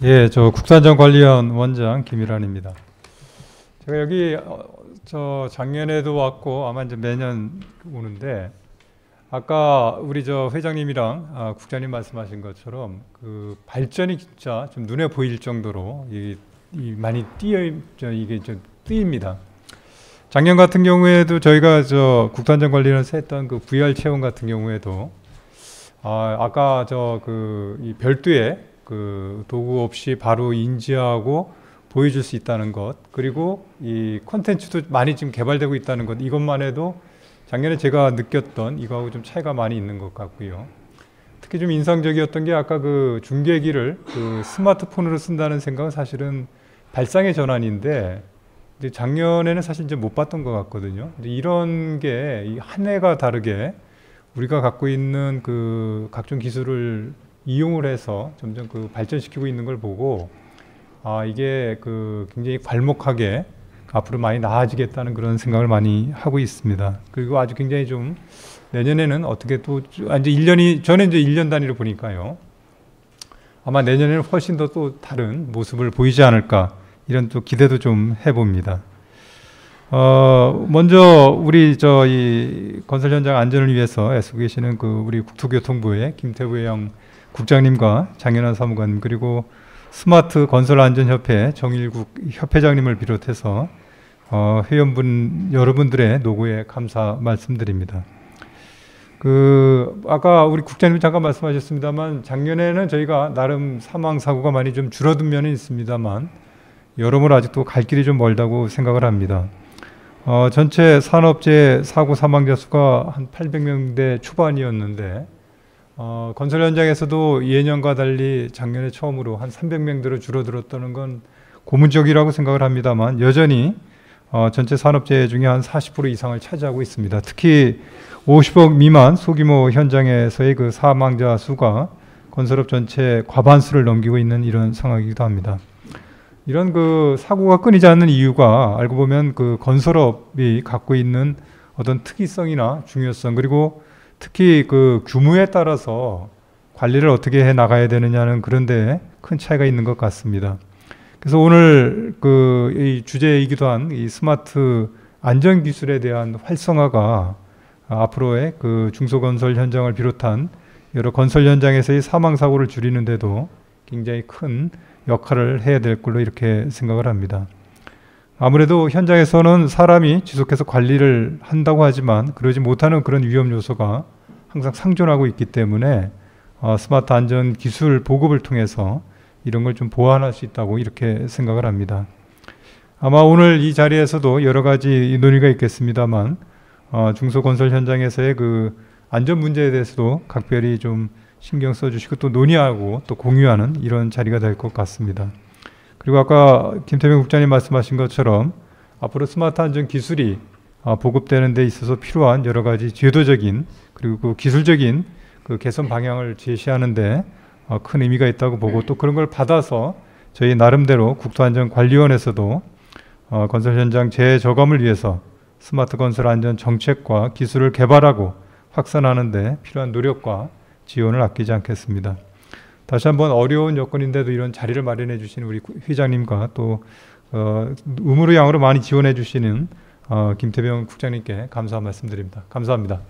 예, 저 국산정관리원 원장 김일환입니다. 제가 여기 저 작년에도 왔고 아마 이제 매년 오는데 아까 우리 저 회장님이랑 국장님 말씀하신 것처럼 그 발전이 진짜 좀 눈에 보일 정도로 많이 이게 좀 뜨입니다. 작년 같은 경우에도 저희가 저 국산정관리원에서 했던 그 VR 체험 같은 경우에도 아까 저 그 이 별도의 그 도구 없이 바로 인지하고 보여줄 수 있다는 것, 그리고 이 콘텐츠도 많이 지금 개발되고 있다는 것, 이것만 해도 작년에 제가 느꼈던 이거하고 좀 차이가 많이 있는 것 같고요. 특히 좀 인상적이었던 게 아까 그 중계기를 그 스마트폰으로 쓴다는 생각은 사실은 발상의 전환인데 이제 작년에는 사실 이제 못 봤던 것 같거든요. 근데 이런 게 한 해가 다르게 우리가 갖고 있는 그 각종 기술을 이용을 해서 점점 그 발전시키고 있는 걸 보고 이게 그 굉장히 괄목하게 앞으로 많이 나아지겠다는 그런 생각을 많이 하고 있습니다. 그리고 아주 굉장히 좀 내년에는 어떻게 또 이제 1년이 저는 이제 1년 단위로 보니까요. 아마 내년에는 훨씬 더 또 다른 모습을 보이지 않을까 이런 또 기대도 좀 해봅니다. 먼저 우리 이 건설 현장 안전을 위해서 애쓰고 계시는 그 우리 국토교통부의 김태부영 국장님과 장현환 사무관님, 그리고 스마트 건설 안전협회 정일국 협회장님을 비롯해서 회원분 여러분들의 노고에 감사 말씀드립니다. 그 아까 우리 국장님 잠깐 말씀하셨습니다만 작년에는 저희가 나름 사망 사고가 많이 좀 줄어든 면이 있습니다만 여러모로 아직도 갈 길이 좀 멀다고 생각을 합니다. 전체 산업재해 사고 사망자 수가 한 800명대 초반이었는데 건설 현장에서도 예년과 달리 작년에 처음으로 한 300명대로 줄어들었다는 건 고무적이라고 생각을 합니다만 여전히 전체 산업재해 중에 한 40% 이상을 차지하고 있습니다. 특히 50억 미만 소규모 현장에서의 그 사망자 수가 건설업 전체 과반수를 넘기고 있는 이런 상황이기도 합니다. 이런 그 사고가 끊이지 않는 이유가 알고 보면 그 건설업이 갖고 있는 어떤 특이성이나 중요성, 그리고 특히 그 규모에 따라서 관리를 어떻게 해 나가야 되느냐는 그런 데 큰 차이가 있는 것 같습니다. 그래서 오늘 그 이 주제이기도 한 이 스마트 안전 기술에 대한 활성화가 앞으로의 그 중소건설 현장을 비롯한 여러 건설 현장에서의 사망 사고를 줄이는 데도 굉장히 큰 역할을 해야 될 걸로 이렇게 생각을 합니다. 아무래도 현장에서는 사람이 지속해서 관리를 한다고 하지만 그러지 못하는 그런 위험 요소가 항상 상존하고 있기 때문에 스마트 안전 기술 보급을 통해서 이런 걸 좀 보완할 수 있다고 이렇게 생각을 합니다. 아마 오늘 이 자리에서도 여러 가지 논의가 있겠습니다만 중소건설 현장에서의 그 안전 문제에 대해서도 각별히 좀 신경 써주시고 또 논의하고 또 공유하는 이런 자리가 될 것 같습니다. 그리고 아까 김태병 국장님 말씀하신 것처럼 앞으로 스마트 안전 기술이 보급되는 데 있어서 필요한 여러 가지 제도적인 그리고 그 기술적인 그 개선 방향을 제시하는데 큰 의미가 있다고 보고, 또 그런 걸 받아서 저희 나름대로 국토안전관리원에서도 건설 현장 재해 저감을 위해서 스마트 건설 안전 정책과 기술을 개발하고 확산하는 데 필요한 노력과 지원을 아끼지 않겠습니다. 다시 한번 어려운 여건인데도 이런 자리를 마련해 주시는 우리 회장님과 또 의무로 양으로 많이 지원해 주시는 김태병 국장님께 감사 말씀드립니다. 감사합니다.